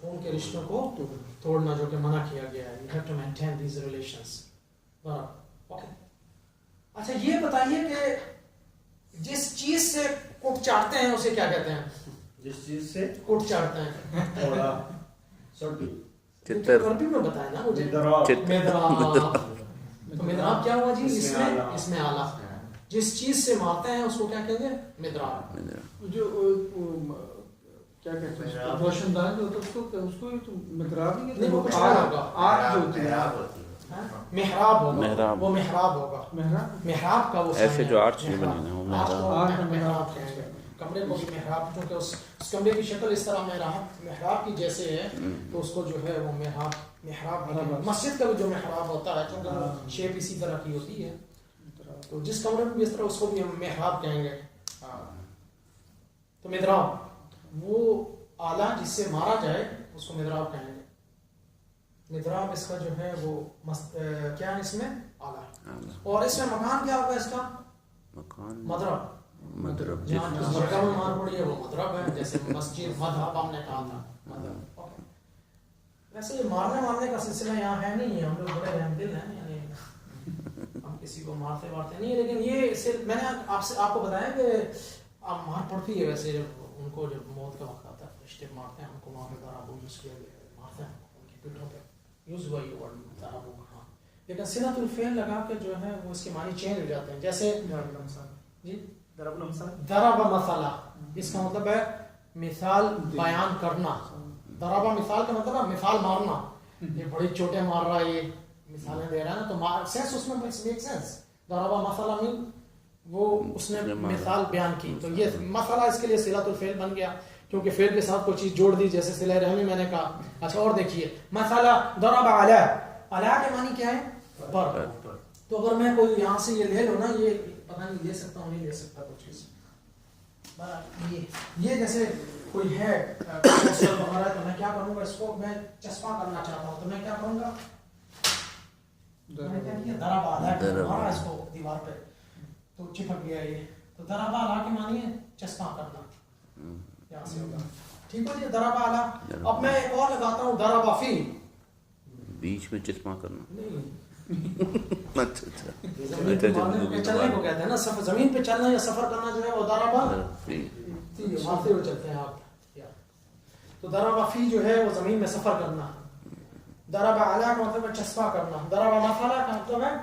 خون کے رشتوں کو توڑنا جو کہ منع کیا گیا ہے. You have to maintain these relations. Okay. اچھا یہ بتائیے کہ جس چیز سے کوٹ چاٹتے ہیں اسے کیا کہتے ہیں؟ جس چیز سے کوٹ چاٹتے ہیں تھوڑا سربی عربی میں بتائیں نا مجھے. مدراب. تو مدراب کیا ہوا جی؟ اس میں آلہ. جس چیز سے مارتے ہیں اس کو کیا کہیں گے؟ مدراب. جو کیا کہتے ہیں روشن دان جو ہوتا ہے اس کو تو مدراب ہی نہیں، وہ کچھ اور ہوگا. آگ جو ہوتی ہے محراب ہوگا. وہ محراب ہوگا. محراب کا وہ ایسے جو آرچ نہیں بنے نا وہ محراب کہیں گے. کمرے کو بھی محراب، کیونکہ اس کمرے کی شکل اس طرح محراب کی جیسے ہے تو اس کو جو ہے وہ محراب. مسجد کا بھی جو محراب ہوتا ہے کیونکہ وہ شیپ اسی طرح کی ہوتی ہے، تو جس کمرے میں بھی اس طرح اس کو بھی ہم محراب کہیں گے. تو مدراب وہ آلہ جس سے مارا جائے اس کو مدراب کہیں گے. مدراب اس کا جو ہے وہ کیا ہے اس میں آلہ. اور اس میں مکان کیا ہوگا اس کا؟ مدرب. جہاں درگاہ میں مار پڑی ہے وہ مدرب ہے، جیسے مسجد مذہب ہم نے کہا تھا مدرب. ویسے یہ مارنے کا سلسلہ یہاں ہے نہیں ہے، ہم لوگ بڑے رحم دل ہیں، یعنی ہم کسی کو مارتے نہیں، لیکن یہ صرف میں نے آپ کو بتایا کہ آپ مار پڑتی ہے. ویسے جب ان کو جب موت کا وقت آتا ہے فرشتے مارتے ہیں، ہم کو وہاں پہ درابو یوز کیا گیا ہے، مارتے ہیں ان کی پیٹھوں پہ یوز ہوا یہ ورڈ درابو. ہاں لیکن صلۃ الفعل لگا کے جو ہے وہ اس کے معنی چینج ہو جاتے ہیں. جیسے جی ضرب مثلا، اس کا مطلب ہے مثال بیان کرنا. ضرب مثال کا مطلب ہے مثال مارنا. یہ بڑی چوٹیں مار رہا ہے، یہ مثالیں دے رہا ہے نا، تو سینس اس میں میک سینس. ضرب مثلا مین وہ اس نے مثال بیان کی، تو یہ مثلا اس کے لیے صلۃ الفعل بن گیا کیونکہ فعل کے ساتھ کوئی چیز جوڑ دی، جیسے صلہ رحمی میں نے کہا. اچھا اور دیکھیے مثلا ضرب علی، علی کے معنی کیا ہے؟ پر. تو اگر میں کوئی یہاں سے یہ لے لوں نا، یہ پتہ نہیں لے سکتا ہوں نہیں لے سکتا کچھ چیز. یہ جیسے کوئی ہے پوسٹر وغیرہ، تو میں کیا کروں گا، اس کو میں چسپاں کرنا چاہتا ہوں تو میں کیا کروں گا، میں نے کیا کیا ضرب علی مارا اس کو دیوار پہ تو چپک گیا یہ. تو ضرب علی کے معنی ہے چسپاں کرنا، یہاں سے ہوگا. ٹھیک ہے جی ضرب علی. اب میں ایک اور لگاتا ہوں ضرب فی، بیچ میں چسپاں کرنا. نہیں اچھا زمین پہ چلنے کو کہتے ہیں نا، زمین پہ چلنا یا سفر کرنا جو ہے وہ ضرب مارتے ہوئے چلتے ہیں آپ. تو ضرب فی جو ہے وہ زمین میں سفر کرنا. ضرب علی کا مطلب ہے چسپا کرنا. ضرب مثلا کا مطلب ہے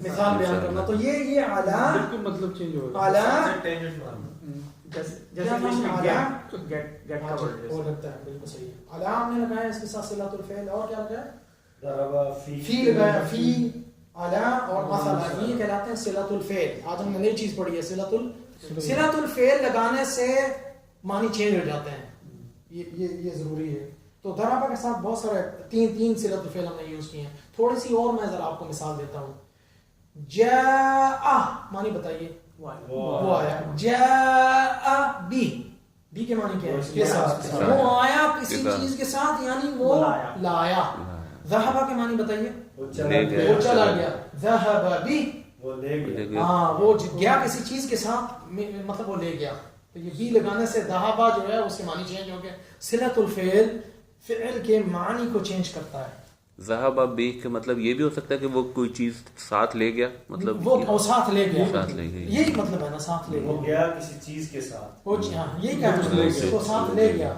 مثال بیان کرنا. تو یہ اعلی بالکل مطلب چینج ہو گیا. اعلی جیسے انگلش میں گیٹ کورڈ وہ لگتا ہے بالکل صحیح ہے. اعلی ہم نے لگایا اس کے ساتھ صلۃ الفعل. اور کیا لگایا؟ ضرب فی لگایا. فی اعلی اور مثلا یہ کہلاتے ہیں صلۃ الفعل. آج ہم نے نئی چیز پڑھی ہے صلۃ الفعل لگانے سے معنی چینج ہو جاتے ہیں. یہ ضروری ہے. تو ضرب کے ساتھ بہت سارے تین صلۃ الفعل ہم نے یوز کیے ہیں. تھوڑی سی اور میں ذرا آپ کو مثال دیتا ہوں. جاء معنی بتائیے. وہ آیا. جاء بی کے معنی کیا ہے؟ اس کے ساتھ. وہ آیا کسی چیز کے ساتھ یعنی وہ لایا. ذهب کے معنی بتائیے. وہ چلا گیا. ذهب بی وہ لے گیا. ہاں وہ گیا کسی چیز کے ساتھ، مطلب وہ لے گیا. تو یہ بی لگانے سے ذهب جو ہے اس کے معنی چینج ہو گئے. صلۃ الفعل فعل کے معنی کو چینج کرتا ہے. ذهب بی کا مطلب یہ بھی ہو سکتا ہے کہ وہ کوئی چیز ساتھ لے گیا، مطلب وہ ساتھ لے گیا. ساتھ لے گیا، یہی مطلب ہے نا، ساتھ لے وہ گیا. گیا کسی چیز کے ساتھ. وہ یہی کہا ہے وہ ساتھ لے گیا.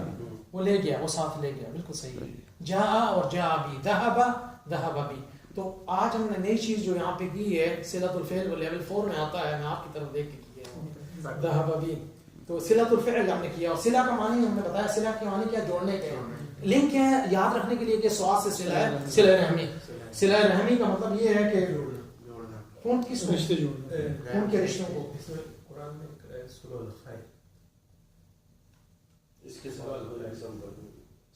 وہ لے گیا، وہ ساتھ لے گیا. بالکل صحیح. جاء اور جاء بی. ذهب بی. تو آج ہم نے نئی چیز جو یہاں پہ کی ہے صلۃ الفعل، وہ لیول 4 میں آتا ہے. میں آپ کی طرف دیکھ کے کی ہے ذهب بی. تو صلۃ الفعل ہم نے کیا. اور صلہ کا معنی ہم نے بتایا. صلہ کے معنی کیا؟ جوڑنے کے. لنک ہے یاد رکھنے کے لیے کہ سواد سے صلہ ہے. صلہ رحمی. صلہ رحمی کا مطلب یہ ہے کہ خون کس رشتے جوڑنا، خون کے رشتوں کو. قرآن میں صلح الخیر، اس کے ساتھ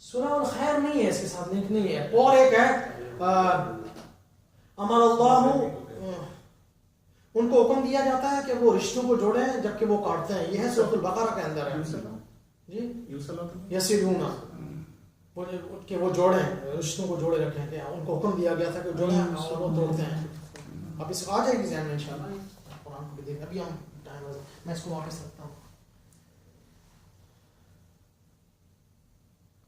صلح الخیر نہیں ہے، اس کے ساتھ لنک نہیں ہے. اور ایک ہے امر اللہ، ان کو حکم دیا جاتا ہے کہ وہ رشتوں کو جوڑیں جبکہ وہ کاٹتے ہیں. یہ ہے سورۃ البقرہ کے اندر ہے. جی یسلون کہ وہ جوڑیں، رشتوں کو جوڑے رکھیں. کہ ان کو حکم دیا گیا تھا کہ جوڑیں اور وہ توڑتے ہیں. اب اس کو آ جائے گی ذہن میں انشاءاللہ. قرآن کو بھی دیکھیں. ابھی ہم ٹائم میں اس کو واپس رکھتا ہوں.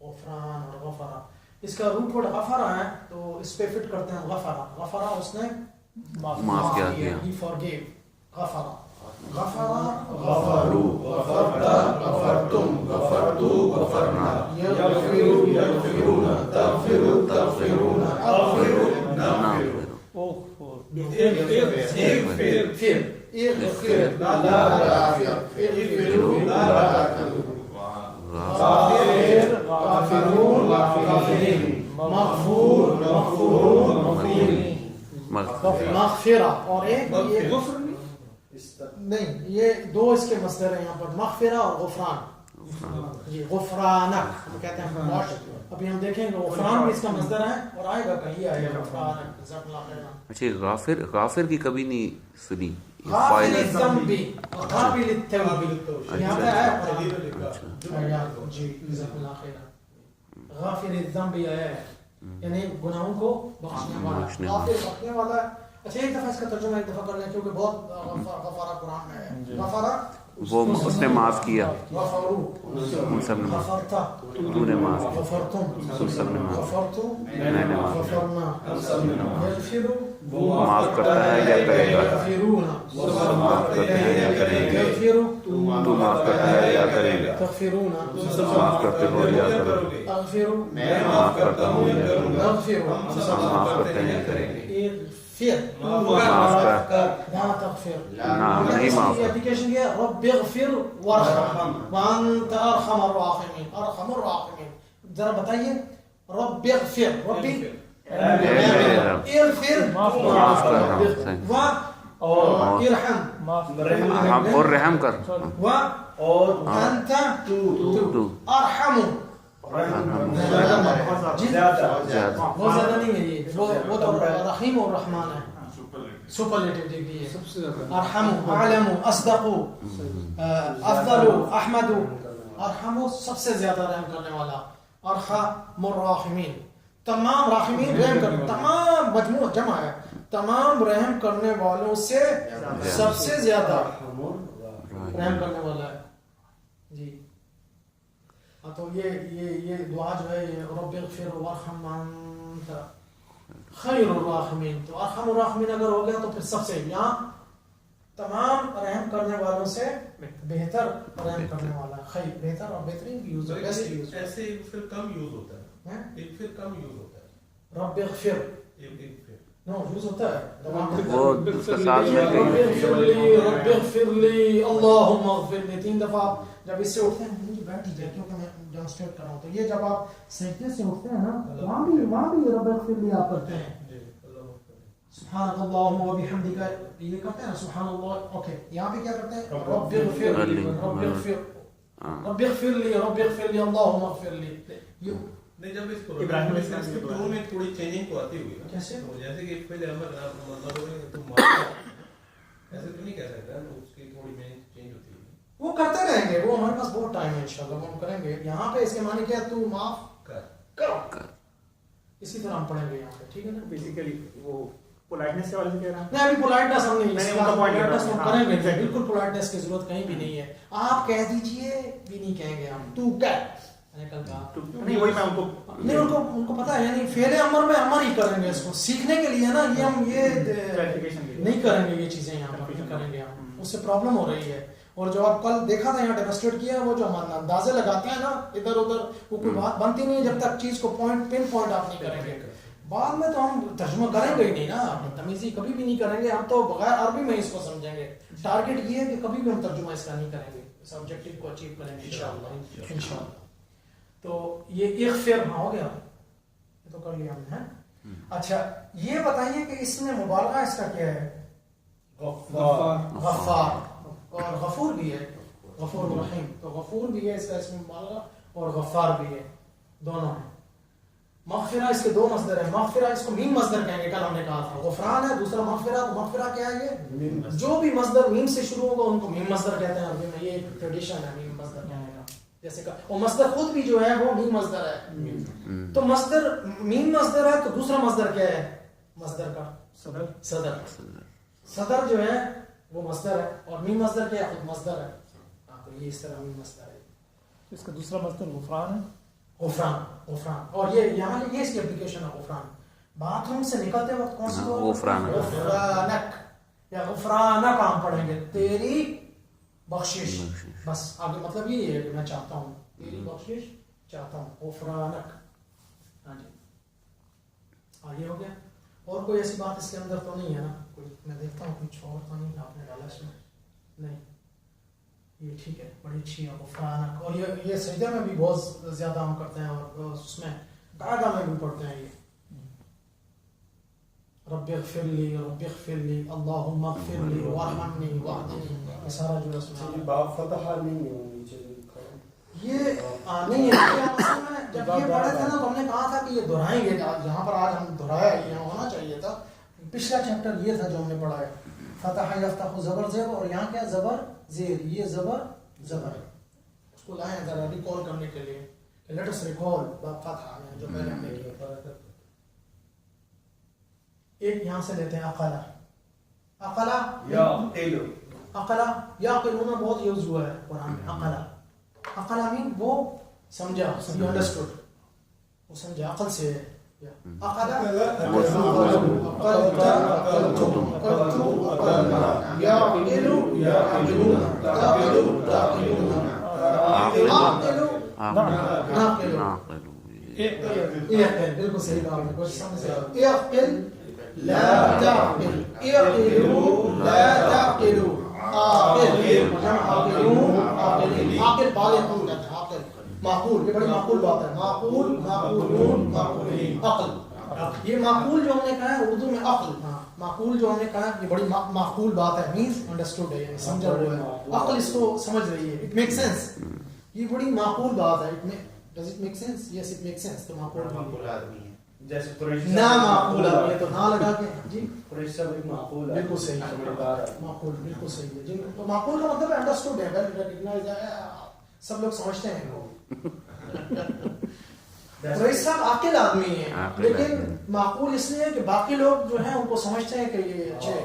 غفران اور غفرا. اس کا روٹ ورڈ غفرا ہے تو اس پہ فٹ کرتے ہیں غفرا. غفرا اس نے معاف کیا. he forgave. غفرا غفرا غفروا غفرتا غفرتم غفرتو غفرنا یغفروا یغفرون تغفروا تغفرون اغفروا نغفر. اغفر لا تغفر اغفروا لا تغفر غافر غافرون غافرین مغفور مغفورون مغفورین. مغفرہ اور ایک نہیں یہ دو اس کے مصدر ہیں یہاں پر مغفرہ اور غفران. یہ غفرانک ہم کہتے ہیں معاش. ابھی ہم دیکھیں گے غفران بھی اس کا مصدر ہے اور آئے گا کہیں آئے گا غفرانک. جزاک اللہ خیر. اچھا غافر کی کبھی نہیں سنی. غافل الذنب قابل التوب یہاں پہ ہے. جی جزاک اللہ خیر. غافل الذنب ہے یعنی گناہوں کو بخشنے والا. غافل بخشنے والا. اچھا ایک دفعہ اس کا ترجمہ ایک دفعہ کر لیں کیونکہ بہت غفارہ قرآن میں ہے. غفارہ وہ اس نے معاف کیا. غفروا ان سب نے غفرتا تو نے معاف کیا. غفرتم ان سب نے معاف غفرتو میں نے معاف کیا. غفرنا یغفر وہ معاف کرتا ہے یا کرے گا. یغفرون معاف کرتے ہیں یا کریں گے. یغفر تو معاف کرتا ہے یا کرے گا. تغفرون معاف کرتے ہو یا کرو گے. اغفر معاف کرتا ہوں یا کروں گا. اغفر ہم معاف کرتے ہیں یا کریں گے. معاف کر لا تغفر نہیں معاف کر. اپلیکیشن یہ رب اغفر وارحم وانت ارحم الراحمین. ارحم الراحمین. ذرا بتائیے رب اغفر. ربی اغفر معاف کر. وارحم اور رحم کر. وانت تو ارحم. زیادہ وہ زیادہ نہیں ہے یہ وہ تو رحیم اور رحمان ہے. سپرلیٹیو ڈگری ہے. سب سے زیادہ ارحم اعلم اصدق افضل احمد. ارحم سب سے زیادہ رحم کرنے والا. ارحم الراحمین تمام راحمین رحم کرنے. تمام مجموعہ جمع ہے. تمام رحم کرنے والوں سے سب سے زیادہ رحم کرنے والا ہے. جی تو یہ دعا جو ہے رب اغفر وارحم انت خیر الراحمین. تو ارحم الراحمین اگر ہو گیا تو پھر سب سے یہاں تمام رحم کرنے والوں سے بہتر رحم کرنے والا. خیر بہتر اور بہترین بھی یوز ہے. بیسٹ یوز ہے. ایسے ایک پھر کم یوز ہوتا ہے. ایک پھر کم یوز ہوتا ہے. رب اغفر ایک پھر نو یوز ہوتا ہے تمام. وہ اس کے ساتھ میں رب اغفر لی رب اغفر لی اللہم اغفر لی. 3 دفعہ جب اس سے اٹھتے ہیں مجھے بیٹھ جائے کیونکہ میں ڈیمونسٹریٹ کر رہا ہوں. تو یہ جب آپ سجدے سے اٹھتے ہیں نا وہاں بھی رب اغفر لی آپ کرتے ہیں. سبحان اللہم و بحمدک یہ کرتے ہیں سبحان اللہ. اوکے یہاں پہ کیا کرتے ہیں رب اغفر لی رب اغفر رب اغفر لی رب اغفر لی اللہم اغفر لی. نہیں جب اس کو ابراہیم علیہ السلام کی ٹون میں تھوڑی چینجنگ تو آتی ہوئی نا. کیسے جیسے کہ پہلے امر مطلب ہوگا کہ تم معاف ایسے تو نہیں کہہ سکتا تو اس کی تھوڑی میننگ چینج ہوتی ہے. وہ کرتے رہیں گے. وہ ہمارے پاس بہت ٹائم ہے انشاءاللہ وہ ہم کریں گے. یہاں پہ اس کے معنی کیا ہے تو معاف کرو. اسی طرح ہم پڑھیں گے یہاں پہ. ٹھیک ہے نا. بیسیکلی وہ پولائٹنس کے والے سے کہہ رہا نہیں ابھی پولائٹنس ہم نہیں پولائٹنس ہم کریں گے. بالکل پولائٹنس کی ضرورت کہیں بھی نہیں ہے. آپ کہہ دیجئے بھی نہیں کہیں گے ہم. تو کہہ کل کہا نہیں وہی میں ان کو نہیں ان کو پتا ہے یعنی فعل امر میں امر ہی کریں گے. اس کو سیکھنے کے لیے نا یہ ہم یہ نہیں کریں گے. یہ چیزیں یہاں پر نہیں کریں گے ہم. اس سے پرابلم ہو رہی ہے. اور جو آپ کل دیکھا تھا یہاں ڈیمونسٹریٹ کیا وہ جو ہم اندازے لگاتے ہیں نا ادھر ادھر وہ کوئی بات بنتی نہیں جب تک چیز کو پن پوائنٹ آپ نہیں کریں گے. بعد میں تو ہم ترجمہ کریں گے ہی نہیں نا. تمیزی کبھی بھی نہیں کریں گے. ہم تو بغیر عربی میں اس کو سمجھیں گے. ٹارگٹ یہ ہے کہ کبھی بھی ہم ترجمہ اس کا نہیں کریں گے. اس آبجیکٹو کو اچیو کریں گے انشاءاللہ. تو یہ اغفر ہو گیا یہ تو کر لیا ہم نے. اچھا یہ بتائیے کہ اس میں مبالغہ اس کا کیا ہے. غفار اور غفور بھی ہے. غفور رحیم تو غفور بھی ہے اس کا اس میں مبالغہ اور غفار بھی ہے. دونوں ہیں. مغفرہ اس کے 2 مصدر ہیں. مغفرہ اس کو میم مصدر کہیں گے. کل ہم نے کہا تھا غفران ہے دوسرا مغفرہ. تو مغفرہ کیا ہے یہ جو بھی مصدر میم سے شروع ہوگا ان کو میم مصدر کہتے ہیں عربی میں. یہ ایک ٹریڈیشن ہے میم مصدر کہنے کا. جیسے کہ وہ مصدر خود بھی جو ہے وہ میم مصدر ہے. تو مصدر میم مصدر ہے تو دوسرا مصدر کیا ہے مصدر کا صدر جو ہے وہ مصدر ہے. اور میم مصدر کیا ہے خود مصدر ہے. تو یہ اس طرح میم مصدر ہے. اس کا دوسرا مصدر غفران ہے. غفران غفران. اور یہ یہاں یہ اس کی اپلیکیشن ہے غفران. باتھ روم سے نکلتے وقت کون سی غفرانک. غفرانک یا غفرانک ہم پڑھیں گے, تیری بخشش. بس آگے مطلب یہ ہے کہ میں چاہتا ہوں تیری بخشش چاہتا ہوں, غفرانک. ہاں جی آگے ہو گیا. اور کوئی ایسی بات اس کے اندر تو نہیں ہے نا کوئی؟ میں دیکھتا ہوں کچھ اور تو نہیں آپ نے ڈالا اس میں. نہیں یہ ٹھیک ہے, بڑی اچھی ہے غفرانک. اور یہ سجدہ میں بھی بہت زیادہ ہم کرتے ہیں, اور اس میں قاعدہ میں بھی پڑھتے ہیں یہ رب اغفر لی رب اغفر لی اللہم اغفر لی وارحمنی واہدنی. یہ سارا جو ہے اس میں باب فتح نہیں ہے نیچے یہ نہیں ہے. اصل میں جب یہ پڑھے تھے نا تو ہم نے کہا تھا کہ یہ دہرائیں گے. یہاں پر آج ہم دہرایا, یہ ہونا چاہیے تھا. پچھلا چیپٹر یہ تھا جو ہم نے پڑھا ہے, فتح یفتح زبر زیر, اور یہاں کیا زبر زیر, یہ زبر زبر. اس کو لائیں ذرا ریکال کرنے کے لیے, لیٹ اس ریکال باب فتح جو پہلے ہم نے کیا. ایک یہاں سے لیتے ہیں اقلا. اقلا اقلا یا قلونا بہت یوز ہوا ہے قرآن میں. اقلا اقلا مین وہ سمجھا, you understood, وہ سمجھا, عقل سے ہے. اقلا بالکل صحیح کہا آپ نے. اعقل لا تعقل, اعقلوا لا تعقلوا. عاقل عاقلون عاقلین, عاقل بالغون کہتے ہیں. عاقل معقول, یہ بڑی معقول بات ہے. معقول معقولون معقولین. عقل, یہ معقول جو ہم نے کہا ہے اردو میں عقل, معقول جو ہم نے کہا ہے یہ بڑی معقول بات ہے, مینس انڈرسٹوڈ ہے, یعنی سمجھا ہوا ہے. عقل اس کو سمجھ رہی ہے, اٹ میک سینس. یہ بڑی معقول بات ہے. Does it make sense? Yes it make sense. تو معقول آدمی ہے جیسے قریش نہ معقول آدمی ہے تو نہ لگا کے جی قریش صاحب ایک معقول ہے. بالکل صحیح ہے, معقول بالکل صحیح ہے. جن تو معقول کا مطلب انڈرسٹوڈ ہے, ویل ریکگنائزڈ ہے, سب لوگ سمجھتے ہیں. قریش صاحب عاقل آدمی ہیں, لیکن معقول اس لیے کہ باقی لوگ جو ہیں ان کو سمجھتے ہیں کہ یہ اچھے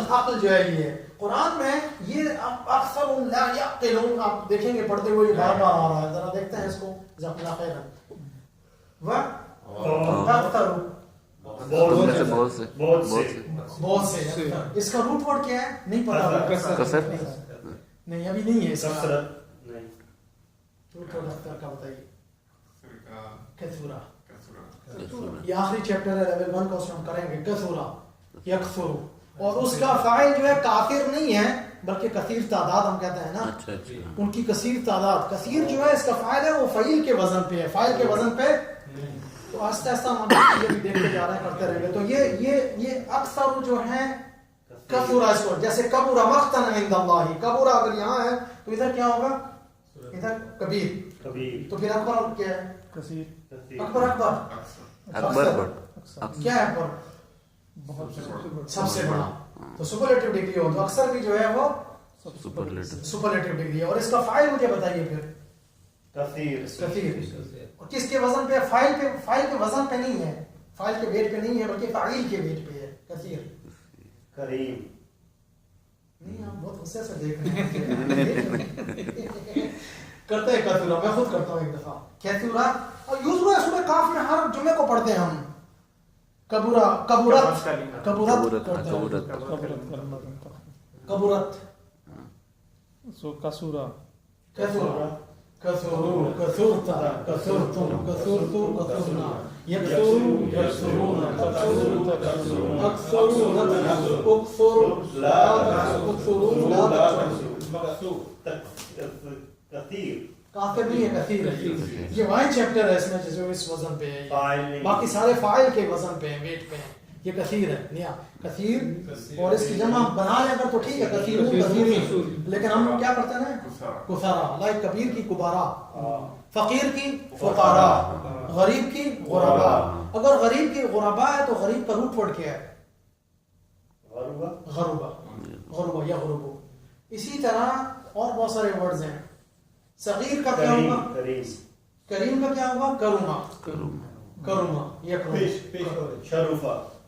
عقل جو ہے یہ قرآن میں یہ اکثر لا یعقلون آپ دیکھیں گے پڑھتے ہوئے بار بار آ رہا ہے. ذرا دیکھتے ہیں اس کو. جزاک اللہ خیر. بہت سے اس کا روٹ ورڈ کیا ہے نہیں پتا. نہیں ابھی نہیں ہے اس کا روٹ ورڈ اختر کا بتائیے. کثورا, یہ آخری چیپٹر ہے لیول 1 کا, اس میں ہم کریں گے کثورا یکثر. اور اس کا فاعل جو ہے کافر نہیں ہے بلکہ کثیر تعداد ہم کہتے ہیں نا, ان کی کثیر تعداد. کثیر جو ہے اس کا فاعل ہے وہ فعیل کے وزن پہ ہے, فاعل کے وزن پہ. تو آہستہ آہستہ ہم یہ بھی دیکھتے جا رہے ہیں, کرتے رہیں گے. تو یہ اکثر جو ہیں کثورا, اس کو جیسے کبورا مقتا عند اللہ, کبورا اگر یہاں ہے تو ادھر کیا ہوگا, ادھر کبیر. تو پھر اکبر کیا ہے, کثیر. اکبر اکبر کیا ہے, اکبر سب سے بڑا. تو سپرلیٹو ڈگری ہو تو اکثر بھی جو ہے وہ سپرلیٹو ڈگری ہے. اور اس کا فاعل مجھے بتائیے پھر. کثیر. اور کس کے وزن پہ؟ فاعل کے وزن پہ نہیں ہے, فاعل کے ویٹ پہ نہیں ہے بلکہ فاعل کے ویٹ پہ ہے. کثیر. کریم. نہیں آپ بہت غصے سے دیکھ رہے ہیں. کرتے ہیں کثورا, میں خود کرتا ہوں ایک دفعہ کثورا. اور یوز ہوا ہے سورہ کاف میں, ہر جمعے کو پڑھتے ہیں ہم. کبورت سو کسورا کثورا کثورو کثورتا کثورتم کثورتو کثورنا یکثرو یکثرون تکثرو تکثرون اکثرو نتکثر اکثر لا تکثرون لا تکثر. کثیر کافر نہیں ہے, کثیر ہے. یہ وائن چیپٹر ہے اس میں جو اس وزن پہ ہے, باقی سارے فاعل کے وزن پہ ہیں, ویٹ پہ ہیں. یہ کثیر ہے نیا کثیر. اور اس کی جمع بنا لیں اگر تو ٹھیک ہے, کثیرون کثیرین. لیکن ہم لوگ کیا کرتے ہیں, کثارا. لائک کبیر کی کبارا, فقیر کی فقارا, غریب کی غربا. اگر غریب کی غربا ہے تو غریب کا روٹ ورڈ کیا ہے, غربا. غربا یا غربو. اسی طرح اور بہت سارے ورڈز ہیں. صغیر کا کیا ہوگا, کریم کا کیا ہوگا, کروما. کروما یکرم. شروفا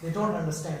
they don't understand,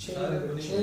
6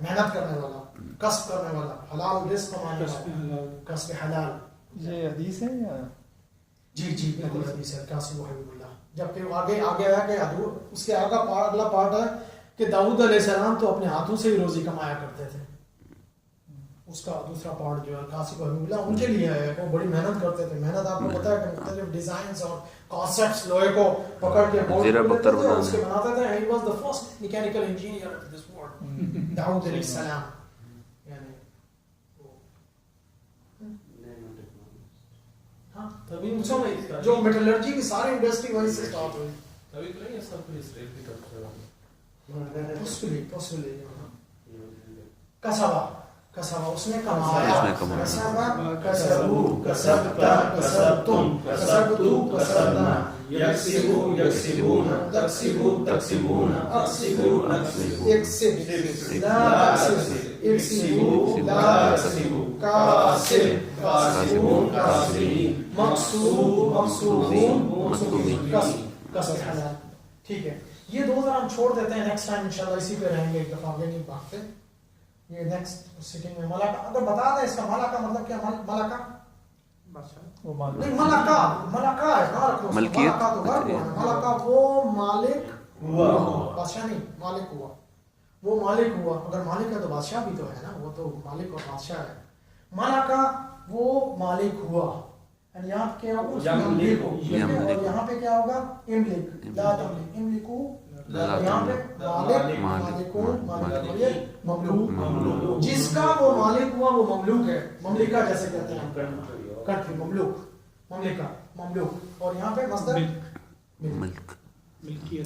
محنت کرنے والا, کسب کرنے والا, حلال رزق کمانے والا, کسب حلال. یہ حدیث ہے یا جی جی بالکل حدیث ہے کاسب حبیب اللہ. جبکہ آگے آیا کہ اس کے آگے اگلا پارٹ ہے کہ داؤد علیہ السلام تو اپنے ہاتھوں سے ہی روزی کمایا کرتے تھے. اس کا دوسرا پارٹ جو ہے کاسب حبیب اللہ ان کے لیے ہے, وہ بڑی محنت کرتے تھے. محنت آپ کو پتا ہے کہ مختلف ڈیزائنز اور کانسیپٹس لوہے کو پکڑ کے زیرہ پتھر اس کے بناتے تھے. He was the first mechanical engineer of this world. داؤد علیہ السلام یعنی ہاں تبھی میں جو میٹلرجی کی ساری انڈسٹری وہیں سے اسٹارٹ ہوئی. تبھی تو نہیں ہے سب کچھ اسٹریٹ کی طرف سے پاسبلی کسبہ اس نے کمایا. کسبو کسبتا کسبتم کسبتو کسبنا یکسبو یکسبون تکسبو تکسبون اکسبو اکسب لا اکسب اکسبو لا اکسبو کاسب کاسبون کاسبین مقصود مقصودون مقصودین کسب حلال. ٹھیک ہے, یہ دو ذرا ہم چھوڑ دیتے ہیں, نیکسٹ ٹائم انشاءاللہ اسی پہ رہیں گے, ایک دفعہ آگے نہیں بھاگتے. یہ نیکسٹ سیٹنگ میں ملکہ, اگر بتا دیں اس کا ملکہ مطلب کیا؟ ملکہ وہ مالک نہیں, ملکہ ہے ملکیت. ملکہ وہ مالک ہوا, بادشاہ نہیں, مالک ہوا, وہ مالک ہوا. اگر مالک ہے تو بادشاہ بھی تو ہے نا, وہ تو مالک اور بادشاہ ہے. ملکہ وہ مالک ہوا, یہاں کیا ہوگا اور یہاں پہ کیا ہوگا؟ املک لا تملک املکو, یہاں پہ مالک مالکون مالک مملوک. جس کا وہ مالک ہوا وہ مملوک ہے. مملکہ جیسے کہتے ہیں کنٹری, مملوک مملکہ مملوک. اور یہاں پہ مصدر ملک ملکیہ.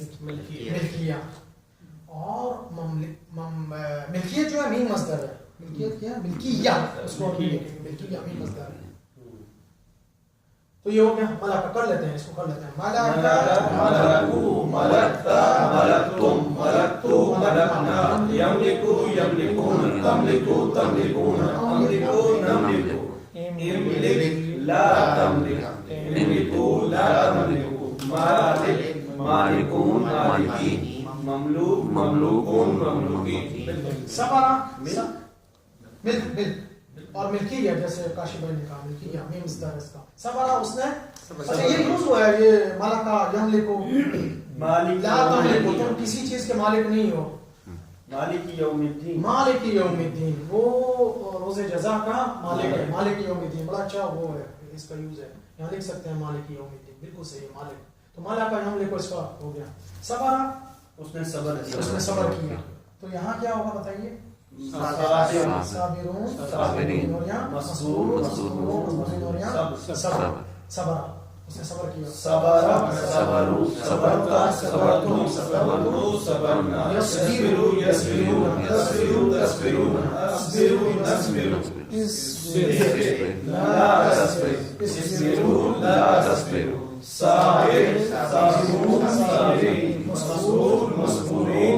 اور ملکیت جو ہے مین مصدر ہے. ملکیت کیا ہے؟ ملکیہ. اس کو ملکیہ مین مصدر ہے. تو یہ ہو گیا ملکہ. کر لیتے ہیں اس کو, کر لیتے ہیں. ملکہ ملکو ملکتا ملکتم ملکتو ملکنا یملکو یملکون تملکو تملکون املکو نملکو املک لا تملک املکو لا تملکو مالک مالکون مالکین مملوک مملوکون مملوکین. سبرا ملک اور ملکیہ جیسے کاشی بھائی نے کہا ملکیہ میم مصدر اس کا. سبرا اس نے, اچھا یہ یوز ہوا ہے یہ ملکہ یملکو مالک لا تملکو, تم کسی چیز کے مالک نہیں ہو. مالک یوم الدین, مالک یوم الدین وہ روز جزا کا مالک ہے. مالک یوم الدین بڑا اچھا وہ ہے, اس کا یوز ہے. یہاں لکھ سکتے ہیں مالک یوم الدین, بالکل صحیح ہے مالک. تو ملکہ یملکو اس کا ہو گیا. سبرا اس نے صبر کیا. تو یہاں کیا ہوگا بتائیے؟ صابرون صابرین, اور یہاں مصبور مصبورون, اور یہاں صبر صبر, اس نے صبر کیا. صبر صبروا صبرتا صبرتم صبروا صبرنا یصبروا یصبرون تصبروا تصبرون اصبروا نصبر اصبر لا تصبر اصبروا لا تصبروا صابر صابرون صابرین مصبور مصبورین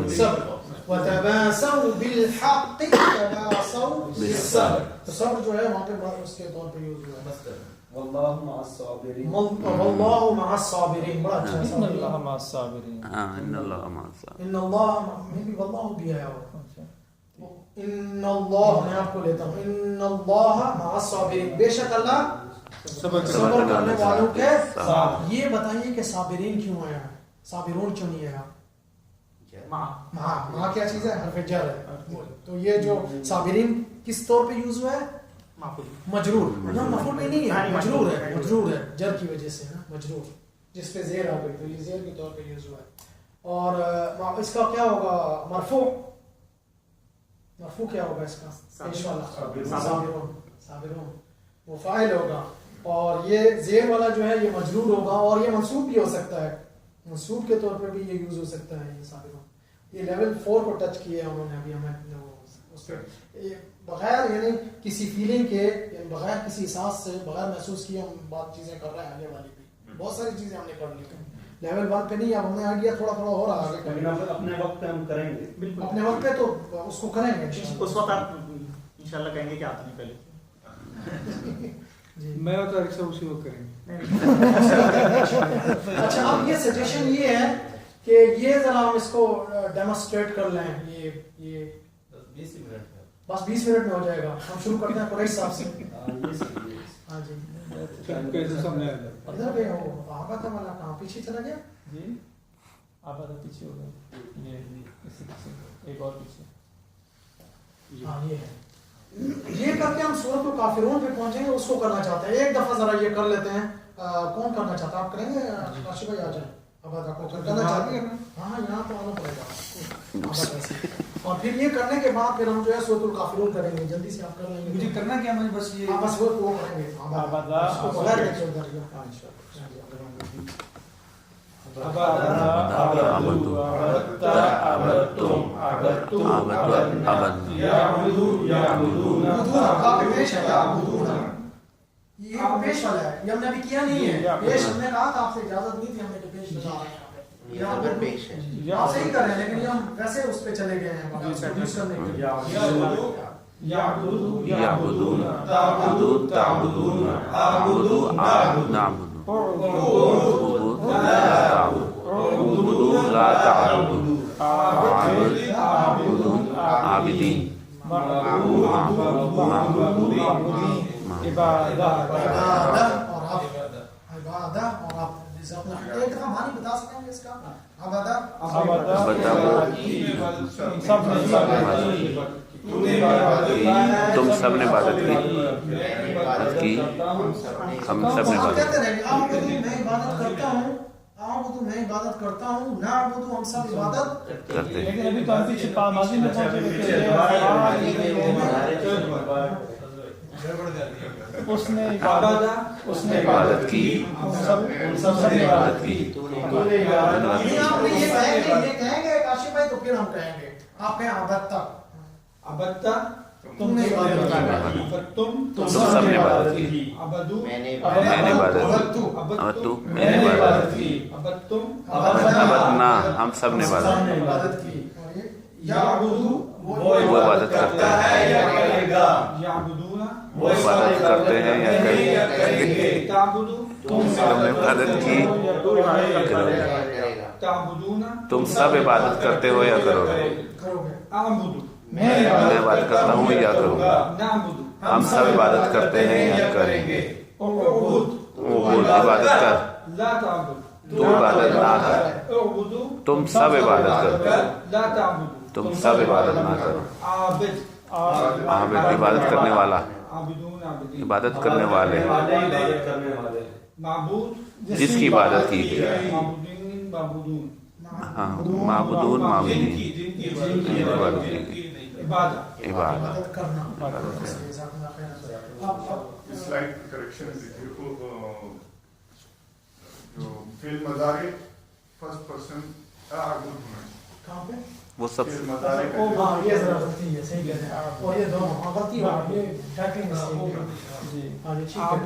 صبر. وتباسوا بالحق تباسوا بالصبر. تو صبر جو ہے وہاں پہ اس کے طور پہ یوز ہوا ہے. واللہ مع الصابرین, واللہ مع الصابرین. بڑا اچھا. ان اللہ مع الصابرین, ہاں ان اللہ مع الصابرین. ان اللہ میں بھی واللہ بھی آیا ہوا. ان اللہ, میں آپ کو لیتا ہوں, ان اللہ مع الصابرین, بے شک اللہ صبر کرنے والوں کے ساتھ. یہ بتائیے کہ صابرین کیوں آیا ہے, صابرون کیوں نہیں آیا؟ ماں کیا چیز ہے؟ حرف جر ہے. تو یہ جو صابرین کس طور پہ یوز ہوا ہے؟ مجرور. یہاں مفعول بھی نہیں ہے, مجرور ہے. مجرور ہے جر کی وجہ سے نا, مجرور جس پہ زیر آ گئی, تو یہ زیر کے طور پہ یوز ہوا ہے. اور اس کا کیا ہوگا مرفوع؟ مرفوع کیا ہوگا اس کا؟ صابرون صابرون وہ فاعل ہوگا. اور یہ زیر والا جو ہے یہ مجرور ہوگا, اور یہ منصوب بھی ہو سکتا ہے. منصوب کے طور پہ بھی یہ یوز ہو سکتا ہے. یہ صابرون, یہ لیول 4 کو ٹچ کیا انہوں نے ابھی ہمیں اس پہ, بغیر یعنی کسی فیلنگ کے, یعنی بغیر کسی احساس سے, بغیر محسوس کیے ہم بات چیزیں کر رہے ہیں. آگے والی بھی بہت ساری چیزیں ہم نے کر لی, لیول 1 پہ نہیں. اب ہمیں آئیڈیا تھوڑا تھوڑا ہو رہا ہے, لیکن اپنے وقت پہ ہم کریں گے. بالکل اپنے وقت پہ تو اس کو کریں گے. اس وقت آپ انشاءاللہ کہیں گے کہ آتے نہیں پہلے. میں اور طارق صاحب اسی وقت کریں گے. اچھا, اب یہ سجیشن یہ ہے کہ یہ ذرا ہم اس کو ڈیمونسٹریٹ کر لیں. یہ بس 20 منٹ میں ہو جائے گا. ہم شروع کرتے ہیں قریش صاحب سے. ہاں جی کیسے سامنے آ گیا ادھر گئے ہو آبا تھا والا کہاں پیچھے چلا گیا. جی آپ آدھا پیچھے ہو گئے. یہ اس سے پیچھے ایک اور پیچھے. ہاں یہ ہے. یہ کر کے ہم سورۃ الکافرون پہ پہنچیں گے. اس کو کرنا چاہتے ہیں ایک دفعہ ذرا یہ کر لیتے ہیں. کون کرنا چاہتا ہے؟ آپ کریں گے؟ کاشف بھائی آ جائیں. اب آپ کو کرنا چاہتے ہیں. ہاں یہاں تو آنا پڑے گا. اور پھر یہ کرنے کے بعد پھر ہم جو ہے سورۃ الکافرون کریں گے. جلدی سے آپ کر لیں گے. مجھے کرنا کیا مجھے بس یہ بس وہ کریں گے. اس کو بغیر دیکھے ادھر یا یہ پیش والا ہے. یہ ہم نے ابھی کیا نہیں ہے. پیش ہم نے کہا تھا آپ سے اجازت نہیں تھی. ہم نے کہ پیش لگا رہے ہیں. یہاں پر پیش ہے. آپ صحیح کر رہے ہیں لیکن ہم ویسے اس پہ چلے گئے ہیں پروڈیوس کرنے کے لیے. یعبدون تعبدون تعبدون اعبدوا نعبد اعبدوا لا تعبدوا اعبدون عابدین عبادہ اور آپ ایک دفعہ معنی بتا سکیں گے اس کا؟ عبادہ تم سب نے عبادت کی. ہم سب نے عبادت کہتے رہیں گے میں عبادت کرتا ہوں. میں عبادت کرتا ہوں. نعبد ہم سب عبادت کرتے ہیں. لیکن ابھی تو ہم پیچھے ماضی میں پہنچے. اس نے عبادت کی. سب نے عبادت کی. یہ کہیں گے کاشف بھائی تو پھر ہم کہیں گے. آپ کہیں عبادت تم نے عبادت کی. تم سب نے عبادت کی. میں نے عبادت کی. عبدنا ہم سب نے عبادت کی. وہ عبادت کرتا ہے. وہ عبادت کرتے ہیں یا کریں گے. تم نے عبادت کی. تم سب عبادت کرتے ہو یا کرو گے. میں عبادت کرتا ہوں یا کروں گا. ہم سب عبادت کرتے ہیں یا کریں گے. عبادت کر. تو عبادت نہ کر. تم سب عبادت کرو. تم سب عبادت نہ کرو. عابد عبادت کرنے والا. عبادت کرنے والے جس کی عبادت کی گئی. معبودون معبودین عبادت کی گئی. عبادت کرنا. سلائڈ کریکشن جو فعل مضارع فرسٹ پرسن اعبد ہونا. کہاں پہ وہ سب فعل مضارع یہ ذرا غلطی ہے. صحیح کہتے ہیں. اور یہ دونوں غلطی ہو گئی. یہ ٹائپنگ مسٹیک ہے. جی ہاں جی ٹھیک ہے. اعبد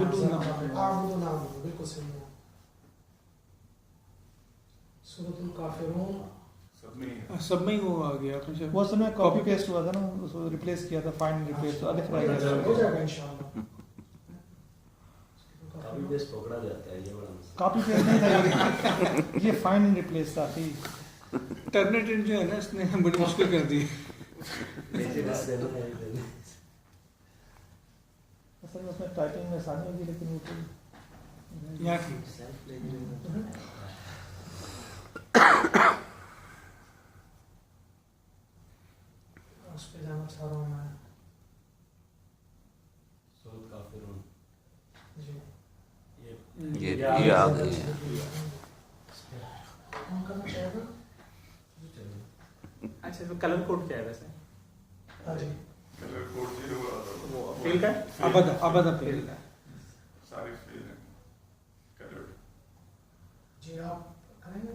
نعبد بالکل صحیح ہے. سورۃ الکافرون سب میں ہی وہ آ گیا. وہ اس میں کاپی پیسٹ ہوا تھا نا. اس کو ریپلیس کیا تھا. فائنڈ ریپلیس تو الف رہ گیا. ہو جائے گا انشاءاللہ. کاپی پیسٹ نہیں تھا یہ فائنڈ ریپلیس تھا. ٹرنیٹن جو ہے نا اس نے بڑی مشکل کر دی. اصل میں اس میں ٹائپنگ میں آسانی ہوگی لیکن وہ یہاں کی اس پہ جانا چاہ رہا ہوں میں. یہ آ گئی. کون کرنا چاہے گا؟ اچھا تو کلر کوڈ کیا ہے ویسے؟ ہاں جی کلر کوڈ وہ فیل کا ابدا فیل کا سارے فیل ہیں کلر. جی آپ کریں گے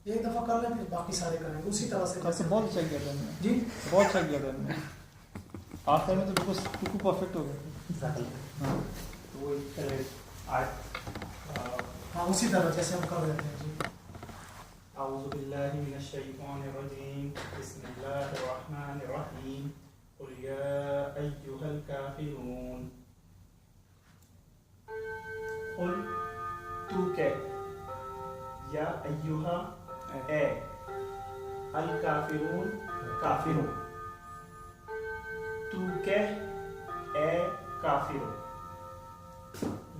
ایک دفعہ کر لیں پھر باقی سارے کریں گے اسی طرح سے. ایسے بہت اچھا کیا تھا جی بہت اچھا کیا تھا. آخر میں تو بالکل پرفیکٹ ہو گیا. ہاں اسی طرح جیسے ہم کر رہے تھے. جی اعوذ باللہ من الشیطان الرجیم. بسم اللہ الرحمن الرحیم. قل یا ایھا الکافرون. قل تو کہہ یا ایھا اے الکافرون کافرون تو کہہ اے کافرو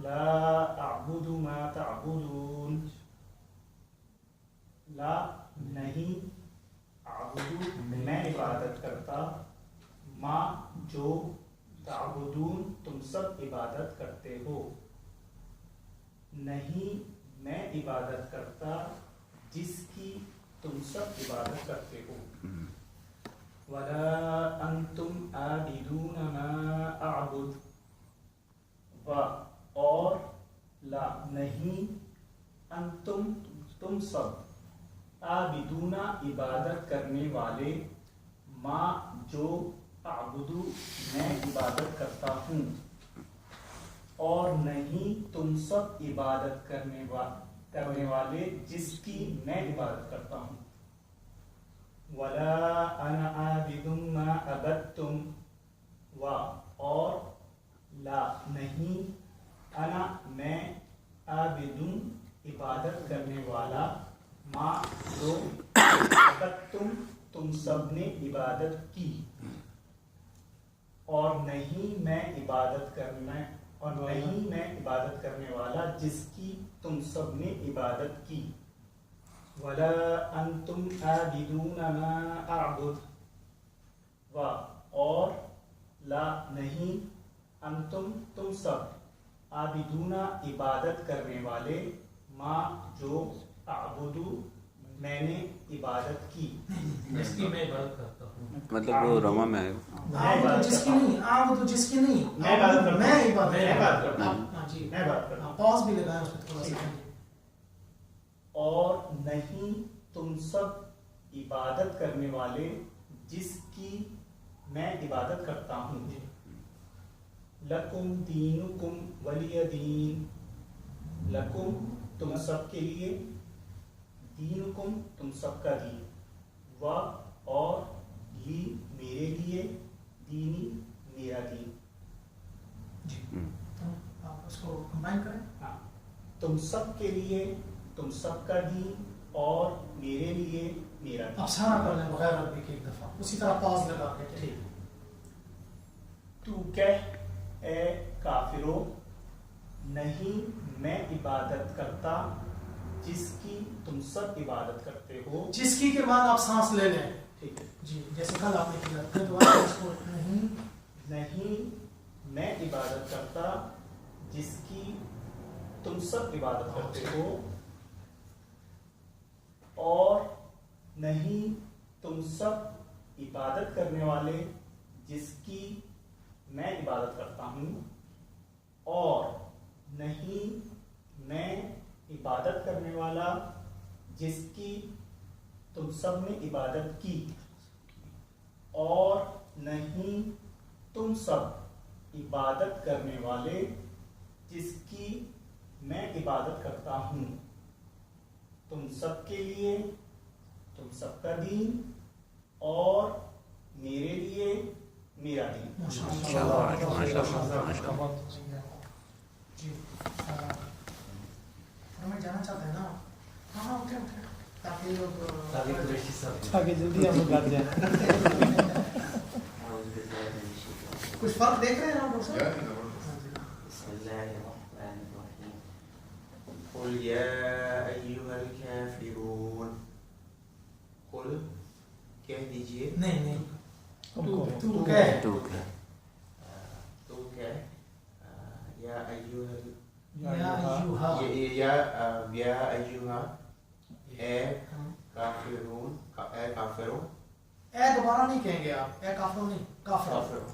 لا اعبد ما تعبدون لا نہیں اعبد میں عبادت کرتا ما جو تعبدون تم سب عبادت کرتے ہو نہیں میں عبادت کرتا جس کی تم سب عبادت کرتے ہو ولا انتم عابدون ما اعبد و اور لا نہیں انتم تم سب عابدون عبادت کرنے والے ما جو اعبدو میں عبادت کرتا ہوں اور نہیں تم سب عبادت کرنے والے جس کی میں عبادت کرتا ہوں ولا انا عابد ما عبدتم و اور لا نہیں انا میں عابد عبادت کرنے والا ما جو عبدتم تم سب نے عبادت کی اور نہیں میں عبادت کرنے والا جس کی تم سب نے عبادت کی ولا انتم عابدون ما اعبد و اور لا نہیں انتم تم سب عابدون عبادت کرنے والے ما جو اعبدو میں نے عبادت کی جس کی میں عبادت کرتا ہوں مطلب وہ رما میں آئے جس کی نہیں تو جس کی نہیں میں عبادت کرتا ہوں میں عبادت کرتا ہوں ہاں جی میں عبادت کرتا ہوں پاس بھی لگایا اس پہ تھوڑا سا اور نہیں تم سب عبادت کرنے والے جس کی میں عبادت کرتا ہوں لکم دینکم ولی دین لکم تم سب کے لیے دینکم تم سب کا دین و اور لی میرے لیے دینی میرا دین آپ اس کو کمبائن کریں ہاں تم سب کے لیے تم سب کا دین اور میرے لیے میرا دین آپ سارا کر لیں بغیر ربی کی ایک دفعہ اسی طرح پاس لگا کے ٹھیک تو کہہ اے کافرو نہیں میں عبادت کرتا جس کی تم سب عبادت کرتے ہو جس کی کے بعد آپ سانس لے لیں ٹھیک ہے جی جیسے کل آپ نے کیا پھر دوبارہ اس کو نہیں میں عبادت کرتا جس کی تم سب عبادت کرتے ہو اور نہیں تم سب عبادت کرنے والے جس کی میں عبادت کرتا ہوں اور نہیں میں عبادت کرنے والا جس کی تم سب نے عبادت کی اور نہیں تم سب عبادت کرنے والے جس کی میں عبادت کرتا ہوں تم سب کے لیے تم سب کا دین اور میرے لیے میرا دین جی ہمیں جانا چاہتے ہیں نا ہاں اوکے تاکہ لوگ آگے جلدی ہم لوگ آ جائیں کچھ فرق دیکھ رہے ہیں آپ لوگ Yeah, بسم الله الرحمن الرحيم قل يا أيها الكافرون قل کہہ دیجئے نہیں تو تو کہہ تو کہہ یا ایوہ یا ایوہ اے کافرون اے کافروں اے دوبارہ نہیں کہیں گے آپ اے کافروں نہیں کافروں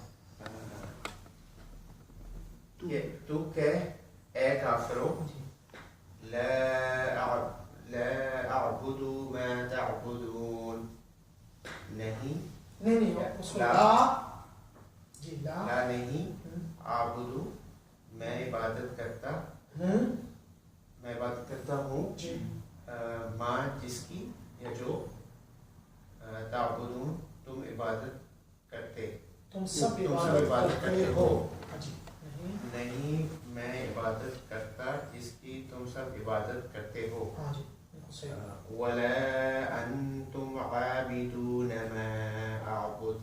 تو کہہ اے کافروں لا اعبد ما تعبدون نہیں اس کو لا جی لا نہیں اعبد میں عبادت کرتا ہوں ماں جس کی یا جو تعبدون تم عبادت کرتے تم سب عبادت کرتے ہو نہیں میں عبادت کرتا جس کی تم سب عبادت کرتے ہو ولا انتم عابدون ما اعبد